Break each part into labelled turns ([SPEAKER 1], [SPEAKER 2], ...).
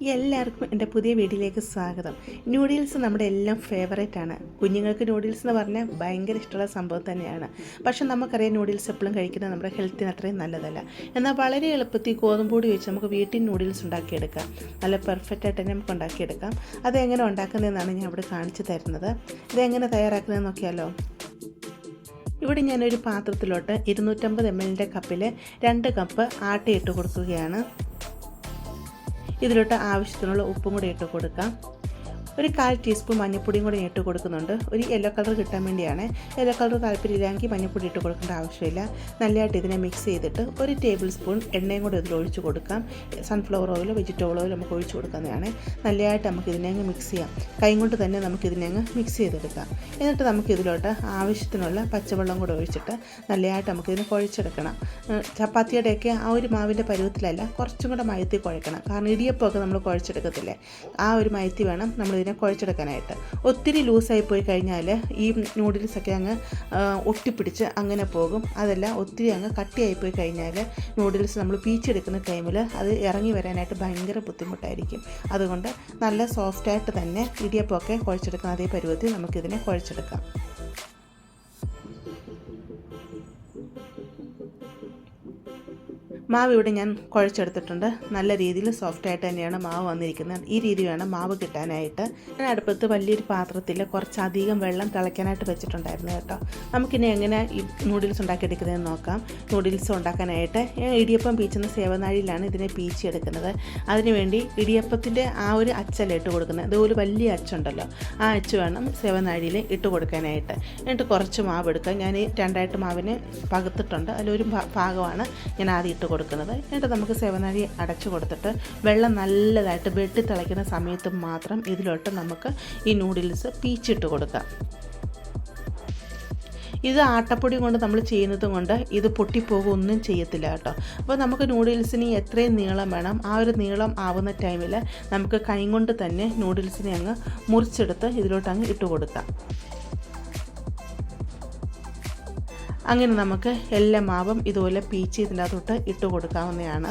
[SPEAKER 1] എല്ലാവർക്കും എൻ്റെ പുതിയ വീഡിയോയിലേക്ക് സ്വാഗതം. നൂഡിൽസ് നമ്മുടെ എല്ലാം ഫേവറേറ്റ് ആണ്. കുഞ്ഞുങ്ങൾക്ക് നൂഡിൽസ് എന്ന് പറഞ്ഞാൽ ഭയങ്കര ഇഷ്ടമുള്ള സംഭവം തന്നെയാണ്. പക്ഷേ നമുക്കറിയാം നൂഡിൽസ് എപ്പോഴും കഴിക്കുന്നത് നമ്മുടെ ഹെൽത്തിന് അത്രയും നല്ലതല്ല. എന്നാൽ വളരെ എളുപ്പത്തിൽ ഗോതമ്പൊടി വെച്ച് നമുക്ക് വീട്ടിൽ നൂഡിൽസ് ഉണ്ടാക്കിയെടുക്കാം. നല്ല പെർഫെക്റ്റ് ആയിട്ട് തന്നെ നമുക്ക് ഉണ്ടാക്കിയെടുക്കാം. അതെങ്ങനെ ഉണ്ടാക്കുന്നതെന്നാണ് ഞാൻ ഇവിടെ കാണിച്ചു തരുന്നത്. ഇതെങ്ങനെ തയ്യാറാക്കുന്നതെന്ന് നോക്കിയാലോ. ഇവിടെ ഞാനൊരു പാത്രത്തിലോട്ട് 250 ml കപ്പിൽ 2 കപ്പ് ആട്ട ഇട്ട് കൊടുക്കുകയാണ്. ഇതിലോട്ട് ആവശ്യത്തിനുള്ള ഉപ്പും കൂടി ഇട്ട് കൊടുക്കാം. ഒരു 1/4 ടീസ്പൂൺ മഞ്ഞൾപ്പൊടിയും കൂടി ഇട്ട് കൊടുക്കുന്നുണ്ട്. ഒരു യെല്ലോ കളർ കിട്ടാൻ വേണ്ടിയാണ്. യെല്ലോ കളർ താല്പര്യമില്ലെങ്കിൽ മഞ്ഞൾപ്പൊടി ഇട്ട് കൊടുക്കേണ്ട ആവശ്യമില്ല. നല്ലതായിട്ട് ഇതിനെ മിക്സ് ചെയ്തിട്ട് 1 ടേബിൾ സ്പൂൺ എണ്ണയും കൂടി ഇതിൽ ഒഴിച്ച് കൊടുക്കാം. സൺഫ്ലവർ ഓയിലോ വെജിറ്റബിൾ ഓയിലോ നമുക്ക് ഒഴിച്ച് കൊടുക്കുന്നതാണ്. നല്ലതായിട്ട് നമുക്ക് ഇതിനെ അങ്ങ് മിക്സ് ചെയ്യാം. കൈ കൊണ്ട് തന്നെ നമുക്കിതിനെ അങ്ങ് മിക്സ് ചെയ്തെടുക്കാം. എന്നിട്ട് നമുക്കിതിലോട്ട് ആവശ്യത്തിനുള്ള പച്ചവെള്ളം കൂടെ ഒഴിച്ചിട്ട് നല്ലതായിട്ട് നമുക്കിതിനെ കുഴച്ചെടുക്കണം. ചപ്പാത്തിയുടെയൊക്കെ ആ ഒരു മാവിൻ്റെ പരുവത്തിലല്ല, കുറച്ചും കൂടെ മയത്തി കുഴക്കണം. കാരണം ഇടിയപ്പമൊക്കെ നമ്മൾ കുഴച്ചെടുക്കത്തില്ലേ, ആ ഒരു മയത്തി വേണം നമ്മളിതിനെ കുഴച്ചെടുക്കാനായിട്ട്. ഒത്തിരി ലൂസായി പോയി കഴിഞ്ഞാൽ ഈ നൂഡിൽസൊക്കെ അങ്ങ് ഒട്ടിപ്പിടിച്ച് അങ്ങനെ പോകും. അതല്ല ഒത്തിരി അങ്ങ് കട്ടിയായിപ്പോയി കഴിഞ്ഞാൽ നൂഡിൽസ് നമ്മൾ പീച്ചെടുക്കുന്ന ടൈമിൽ അത് ഇറങ്ങി വരാനായിട്ട് ഭയങ്കര ബുദ്ധിമുട്ടായിരിക്കും. അതുകൊണ്ട് നല്ല സോഫ്റ്റായിട്ട് തന്നെ ഇടിയപ്പമൊക്കെ കുഴച്ചെടുക്കുന്ന അതേ പരുവത്തിൽ നമുക്കിതിനെ കുഴച്ചെടുക്കാം. മാവ് ഇവിടെ ഞാൻ കുഴച്ചെടുത്തിട്ടുണ്ട്. നല്ല രീതിയിൽ സോഫ്റ്റായിട്ട് തന്നെയാണ് മാവ് വന്നിരിക്കുന്നത്. ഈ രീതി വേണം മാവ് കിട്ടാനായിട്ട്. ഞാൻ അടുപ്പത്ത് വലിയൊരു പാത്രത്തിൽ കുറച്ചധികം വെള്ളം തിളയ്ക്കാനായിട്ട് വെച്ചിട്ടുണ്ടായിരുന്നു കേട്ടോ. നമുക്കിനി എങ്ങനെ ഈ നൂഡിൽസ് ഉണ്ടാക്കിയെടുക്കുന്നതെന്ന് നോക്കാം. നൂഡിൽസ് ഉണ്ടാക്കാനായിട്ട് ഞാൻ ഇടിയപ്പം പീച്ചുന്ന സേവനാഴിയിലാണ് ഇതിനെ പീച്ചെടുക്കുന്നത്. അതിനുവേണ്ടി ഇടിയപ്പത്തിൻ്റെ ആ ഒരു അച്ചല്ല ഇട്ട് കൊടുക്കുന്നത്. അതുപോലെ വലിയ അച്ചുണ്ടല്ലോ, ആ അച്ച് വേണം സേവനാഴിയിൽ ഇട്ട് കൊടുക്കാനായിട്ട്. എന്നിട്ട് കുറച്ച് മാവ് എടുക്കുക. ഞാൻ 2 മാവിനെ പകുത്തിട്ടുണ്ട്. അതിലൊരു ഭാഗമാണ് ഞാൻ ആദ്യം ഇട്ട് കൊടുക്കുന്നത്. എന്നിട്ട് നമുക്ക് സേവനാഴി അടച്ചു കൊടുത്തിട്ട് വെള്ളം നല്ലതായിട്ട് വെട്ടി തിളയ്ക്കുന്ന സമയത്ത് മാത്രം ഇതിലോട്ട് നമുക്ക് ഈ നൂഡിൽസ് പീച്ചിട്ട് കൊടുക്കാം. ഇത് ആട്ടപ്പൊടി കൊണ്ട് നമ്മൾ ചെയ്യുന്നത് കൊണ്ട് ഇത് പൊട്ടിപ്പോകുക ഒന്നും ചെയ്യത്തില്ല കേട്ടോ. അപ്പോൾ നമുക്ക് നൂഡിൽസിന് എത്രയും നീളം വേണം ആ ഒരു നീളം ആവുന്ന ടൈമിൽ നമുക്ക് കൈ കൊണ്ട് തന്നെ നൂഡിൽസിനെ അങ്ങ് മുറിച്ചെടുത്ത് ഇതിലോട്ട് അങ്ങ് ഇട്ട് കൊടുക്കാം. അങ്ങനെ നമുക്ക് എല്ലാ മാവും ഇതുപോലെ പീച്ച് ഇതിൻ്റെ അകത്തോട്ട് ഇട്ട് കൊടുക്കാവുന്നതാണ്.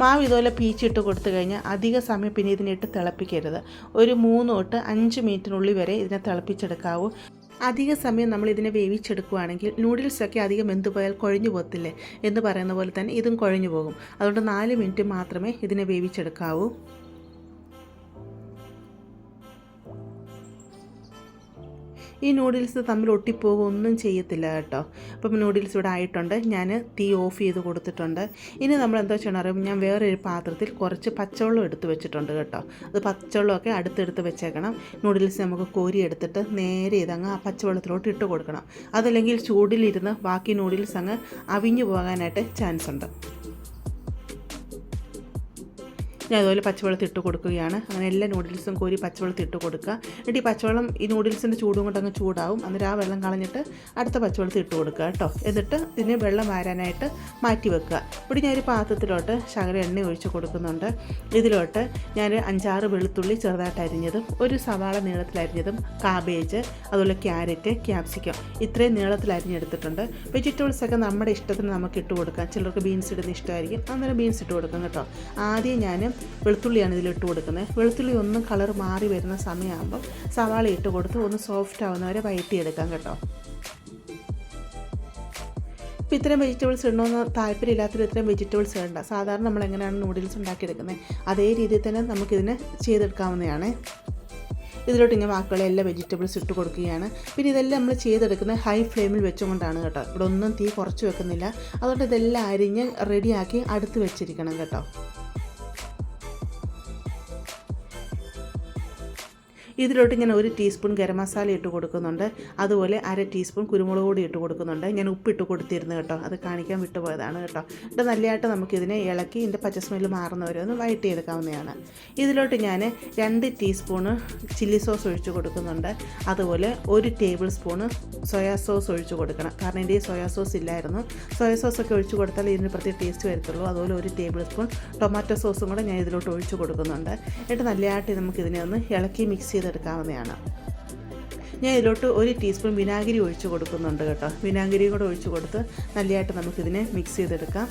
[SPEAKER 1] മാവ് ഇതുപോലെ പീച്ചിട്ട് കൊടുത്തു കഴിഞ്ഞാൽ അധിക സമയം പിന്നെ ഇതിനിട്ട് തിളപ്പിക്കരുത്. ഒരു 3 തൊട്ട് 5 മിനിറ്റിനുള്ളിൽ വരെ ഇതിനെ തിളപ്പിച്ചെടുക്കാവൂ. അധിക സമയം നമ്മൾ ഇതിനെ വേവിച്ചെടുക്കുകയാണെങ്കിൽ നൂഡിൽസൊക്കെ അധികം വെന്തുപോയാൽ കുഴഞ്ഞു പോകത്തില്ലേ എന്ന് പറയുന്ന പോലെ തന്നെ ഇതും കുഴഞ്ഞു പോകും. അതുകൊണ്ട് 4 മിനിറ്റ് മാത്രമേ ഇതിനെ വേവിച്ചെടുക്കാവൂ. ഈ നൂഡിൽസ് തമ്മിൽ ഒട്ടിപ്പോകുക ഒന്നും ചെയ്യത്തില്ല കേട്ടോ. അപ്പം നൂഡിൽസ് ഇവിടെ ആയിട്ടുണ്ട്. ഞാൻ തീ ഓഫ് ചെയ്ത് കൊടുത്തിട്ടുണ്ട്. ഇനി നമ്മൾ എന്താ ചെയ്യണം അറിയുമ്പോൾ ഞാൻ വേറൊരു പാത്രത്തിൽ കുറച്ച് പച്ചവെള്ളം എടുത്ത് വെച്ചിട്ടുണ്ട് കേട്ടോ. അത് പച്ചവെള്ളമൊക്കെ അടുത്തെടുത്ത് വെച്ചേക്കണം. നൂഡിൽസ് നമുക്ക് കോരി എടുത്തിട്ട് നേരെ ഇതങ്ങ് ആ പച്ചവെള്ളത്തിലോട്ട് ഇട്ട് കൊടുക്കണം. അതല്ലെങ്കിൽ ചൂടിലിരുന്ന് ബാക്കി നൂഡിൽസ് അങ്ങ് അവിഞ്ഞു പോകാനായിട്ട് ചാൻസ് ഉണ്ട്. ഞാൻ അതുപോലെ പച്ചവെള്ളത്തിൽ ഇട്ട് കൊടുക്കുകയാണ്. അങ്ങനെ എല്ലാ നൂഡിൽസും കോരി പച്ചവെള്ളത്തിൽ ഇട്ട് കൊടുക്കുക. എന്നിട്ട് ഈ പച്ചവെള്ളം ഈ നൂഡിൽസിൻ്റെ ചൂടും കൊണ്ട് അങ്ങ് ചൂടാവും. അന്നേരം ആ വെള്ളം കളഞ്ഞിട്ട് അടുത്ത പച്ചവെള്ളത്തിൽ ഇട്ട് കൊടുക്കുക കേട്ടോ. എന്നിട്ട് ഇതിന് വെള്ളം വാരാനായിട്ട് മാറ്റി വെക്കുക. ഇവിടെ ഞാനൊരു പാത്രത്തിലോട്ട് ശകലം എണ്ണ ഒഴിച്ച് കൊടുക്കുന്നുണ്ട്. ഇതിലോട്ട് ഞാൻ 5-6 വെളുത്തുള്ളി ചെറുതായിട്ട് അരിഞ്ഞതും, ഒരു സവാള നീളത്തിൽ അരിഞ്ഞതും, കാബേജ്, അതുപോലെ ക്യാരറ്റ്, ക്യാപ്സിക്കം ഇത്രയും നീളത്തിൽ അരിഞ്ഞെടുത്തിട്ടുണ്ട്. വെജിറ്റബിൾസൊക്കെ നമ്മുടെ ഇഷ്ടത്തിന് നമുക്ക് ഇട്ട് കൊടുക്കാം. ചിലർക്ക് ബീൻസ് ഇടുന്ന ഇഷ്ടമായിരിക്കും, അന്നേരം ബീൻസ് ഇട്ട് കൊടുക്കാം കേട്ടോ. ആദ്യം ഞാൻ വെളുത്തുള്ളിയാണ് ഇതിലിട്ട് കൊടുക്കുന്നത്. വെളുത്തുള്ളി ഒന്ന് കളർ മാറി വരുന്ന സമയമാകുമ്പം സവാള ഇട്ട് കൊടുത്ത് ഒന്ന് സോഫ്റ്റ് ആവുന്നവരെ വഴറ്റിയെടുക്കാം കേട്ടോ. ഇപ്പോൾ ഇത്രയും വെജിറ്റബിൾസ് ഇടണമെന്ന് താല്പര്യമില്ലാത്തൊരു ഇത്രയും വെജിറ്റബിൾസ് ഇടണ്ട. സാധാരണ നമ്മൾ എങ്ങനെയാണ് നൂഡിൽസ് ഉണ്ടാക്കിയെടുക്കുന്നത് അതേ രീതിയിൽ തന്നെ നമുക്കിതിനെ ചെയ്തെടുക്കാവുന്നതാണ്. ഇതിലോട്ട് ഞാൻ ബാക്കിയുള്ള എല്ലാ വെജിറ്റബിൾസ് ഇട്ട് കൊടുക്കുകയാണ്. പിന്നെ ഇതെല്ലാം നമ്മൾ ചെയ്തെടുക്കുന്നത് ഹൈ ഫ്ലെയിമിൽ വെച്ചുകൊണ്ടാണ് കേട്ടോ. ഇവിടെ ഒന്നും തീ കുറച്ച് വെക്കുന്നില്ല. അതുകൊണ്ട് ഇതെല്ലാം അരിഞ്ഞ് റെഡിയാക്കി അടുത്ത് വെച്ചിരിക്കണം കേട്ടോ. ഇതിലോട്ട് ഞാൻ 1 ടീസ്പൂൺ ഗരം മസാല ഇട്ട് കൊടുക്കുന്നുണ്ട്. അതുപോലെ 1/2 ടീസ്പൂൺ കുരുമുളക് പൊടി ഇട്ട് കൊടുക്കുന്നുണ്ട്. ഞാൻ ഉപ്പിട്ട് കൊടുത്തിരുന്നു കേട്ടോ, അത് കാണിക്കാൻ വിട്ടുപോയതാണ് കേട്ടോ. എന്നിട്ട് നല്ലതായിട്ട് നമുക്കിതിനെ ഇളക്കി ഇതിൻ്റെ പച്ച സ്മെല്ല് മാറുന്നവരെ ഒന്ന് വഴറ്റിയെടുക്കാവുന്നതാണ്. ഇതിലോട്ട് ഞാൻ 2 ടീസ്പൂണ് ചില്ലി സോസ് ഒഴിച്ച് കൊടുക്കുന്നുണ്ട്. അതുപോലെ 1 ടേബിൾ സ്പൂണ് സോയാ സോസ് ഒഴിച്ച് കൊടുക്കണം. കാരണം എൻ്റെ സോയാ സോസ് ഇല്ലായിരുന്നു. സോയാ സോസൊക്കെ ഒഴിച്ച് കൊടുത്താൽ ഇതിന് പ്രത്യേക ടേസ്റ്റ് വരത്തുള്ളൂ. അതുപോലെ 1 ടേബിൾ സ്പൂൺ ടൊമാറ്റോ സോസും കൂടെ ഞാൻ ഇതിലോട്ട് ഒഴിച്ച് കൊടുക്കുന്നുണ്ട്. എന്നിട്ട് നല്ലതായിട്ട് നമുക്കിതിനെ ഒന്ന് ഇളക്കി മിക്സ് ചെയ്തെടുക്കാവുന്നതാണ്. ഞാൻ ഇതിലോട്ട് 1 ടീസ്പൂൺ വിനാഗിരി ഒഴിച്ച് കൊടുക്കുന്നുണ്ട് കേട്ടോ. വിനാഗിരി കൂടെ ഒഴിച്ച് കൊടുത്ത് നല്ലതായിട്ട് നമുക്കിതിനെ മിക്സ് ചെയ്തെടുക്കാം.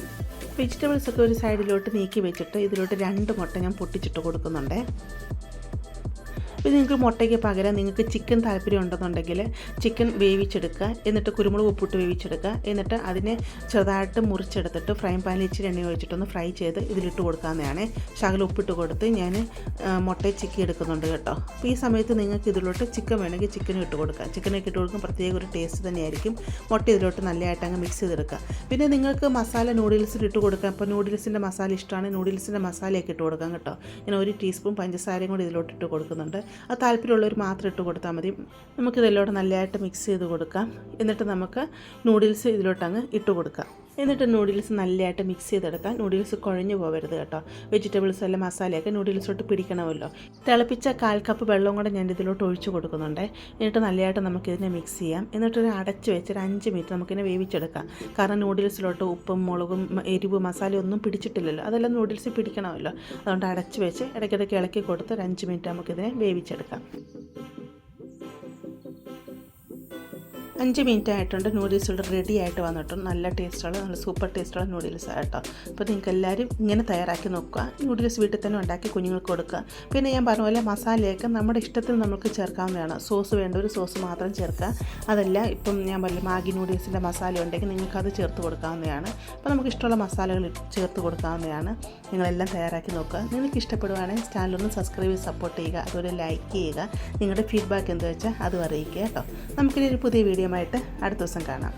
[SPEAKER 1] വെജിറ്റബിൾസൊക്കെ ഒരു സൈഡിലോട്ട് നീക്കി വെച്ചിട്ട് ഇതിലോട്ട് 2 മുട്ട ഞാൻ പൊട്ടിച്ചിട്ട് കൊടുക്കുന്നുണ്ട്. ഇത് നിങ്ങൾക്ക് മുട്ടയ്ക്ക് പകരം നിങ്ങൾക്ക് ചിക്കൻ താല്പര്യം ഉണ്ടെന്നുണ്ടെങ്കിൽ ചിക്കൻ വേവിച്ചെടുക്കുക, എന്നിട്ട് കുരുമുളക് ഉപ്പിട്ട് വേവിച്ചെടുക്കുക, എന്നിട്ട് അതിനെ ചെറുതായിട്ട് മുറിച്ചെടുത്തിട്ട് ഫ്രൈ പാനിൽ ഇച്ചിരി എണ്ണ ഒഴിച്ചിട്ടൊന്ന് ഫ്രൈ ചെയ്ത് ഇതിലിട്ട് കൊടുക്കാവുന്നതാണ്. ശകലം ഉപ്പിട്ട് കൊടുത്ത് ഞാൻ മുട്ടയെ ചിക്കി എടുക്കുന്നുണ്ട് കേട്ടോ. അപ്പോൾ ഈ സമയത്ത് നിങ്ങൾക്ക് ഇതിലോട്ട് ചിക്കൻ വേണമെങ്കിൽ ചിക്കനും ഇട്ട് കൊടുക്കുക. ചിക്കനൊക്കെ ഇട്ട് കൊടുക്കും പ്രത്യേക ഒരു ടേസ്റ്റ് തന്നെയായിരിക്കും. മുട്ട ഇതിലോട്ട് നല്ലതായിട്ട് അങ്ങ് മിക്സ് ചെയ്തെടുക്കുക. പിന്നെ നിങ്ങൾക്ക് മസാല നൂഡിൽസിൽ ഇട്ട് കൊടുക്കാം. ഇപ്പോൾ നൂഡിൽസിൻ്റെ മസാല ഇഷ്ടമാണ്, നൂഡിൽസിൻ്റെ മസാലയൊക്കെ ഇട്ട് കൊടുക്കാം കേട്ടോ. ഞാൻ 1 ടീസ്പൂൺ പഞ്ചസാരയും കൂടി ഇതിലോട്ട് ഇട്ട് കൊടുക്കുന്നുണ്ട്. അത് താല്പര്യമുള്ളവർ മാത്രം ഇട്ട് കൊടുത്താൽ മതി. നമുക്കിതെല്ലോട്ട് നല്ലതായിട്ട് മിക്സ് ചെയ്ത് കൊടുക്കാം. എന്നിട്ട് നമുക്ക് നൂഡിൽസ് ഇതിലോട്ടങ്ങ് ഇട്ട് കൊടുക്കാം. എന്നിട്ട് നൂഡിൽസ് നല്ലതായിട്ട് മിക്സ് ചെയ്തെടുക്കാം. നൂഡിൽസ് കുഴഞ്ഞു പോകരുത് കേട്ടോ. വെജിറ്റബിൾസ് എല്ലാം മസാലയൊക്കെ നൂഡിൽസിലോട്ട് പിടിക്കണമല്ലോ. തിളപ്പിച്ച 1/4 കപ്പ് വെള്ളം കൂടെ ഞാൻ ഇതിലോട്ട് ഒഴിച്ച് കൊടുക്കുന്നുണ്ട്. എന്നിട്ട് നല്ലതായിട്ട് നമുക്കിതിനെ മിക്സ് ചെയ്യാം. എന്നിട്ടൊരു അടച്ച് വെച്ച് ഒരു 5 മിനിറ്റ് നമുക്കിതിനെ വേവിച്ചെടുക്കാം. കാരണം നൂഡിൽസിലോട്ട് ഉപ്പും മുളകും എരിവ് മസാല ഒന്നും പിടിച്ചിട്ടില്ലല്ലോ, അതെല്ലാം നൂഡിൽസ് പിടിക്കണമല്ലോ. അതുകൊണ്ട് അടച്ച് വെച്ച് ഇടയ്ക്കിടയ്ക്ക് ഇളക്കി കൊടുത്ത് ഒരു 5 മിനിറ്റ് നമുക്കിതിനെ വേവിച്ചെടുക്കാം. 5 മിനിറ്റ് ആയിട്ടുണ്ട്. നൂഡിൽസ് ഇവിടെ റെഡി ആയിട്ട് വന്നിട്ടുണ്ട്. നല്ല ടേസ്റ്റുള്ള നല്ല സൂപ്പർ ടേസ്റ്റുള്ള നൂഡിൽസ് ആയിട്ടോ. അപ്പോൾ നിങ്ങൾക്ക് എല്ലാവരും ഇങ്ങനെ തയ്യാറാക്കി നോക്കുക. നൂഡിൽസ് വീട്ടിൽ തന്നെ ഉണ്ടാക്കി കുഞ്ഞുങ്ങൾക്ക് കൊടുക്കുക. പിന്നെ ഞാൻ പറഞ്ഞ പോലെ മസാലയൊക്കെ നമ്മുടെ ഇഷ്ടത്തിന് നമുക്ക് ചേർക്കാവുന്നതാണ്. സോസ് വേണ്ട ഒരു സോസ് മാത്രം ചേർക്കുക. അതല്ല ഇപ്പം ഞാൻ പറഞ്ഞ മാഗി നൂഡിൽസിൻ്റെ മസാല ഉണ്ടെങ്കിൽ നിങ്ങൾക്കത് ചേർത്ത് കൊടുക്കാവുന്നതാണ്. അപ്പോൾ നമുക്ക് ഇഷ്ടമുള്ള മസാലകൾ ചേർത്ത് കൊടുക്കാവുന്നതാണ്. നിങ്ങളെല്ലാം തയ്യാറാക്കി നോക്കുക. നിങ്ങൾക്ക് ഇഷ്ടപ്പെടുവാണെങ്കിൽ ചാനലൊന്ന് സബ്സ്ക്രൈബ് ചെയ്ത് സപ്പോർട്ട് ചെയ്യുക. അതുപോലെ ലൈക്ക് ചെയ്യുക. നിങ്ങളുടെ ഫീഡ്ബാക്ക് എന്താ വെച്ചാൽ അതും അറിയിക്കുക കേട്ടോ. നമുക്കിനി ഒരു പുതിയ വീഡിയോ ആയിട്ട് അടുത്ത ദിവസം കാണാം.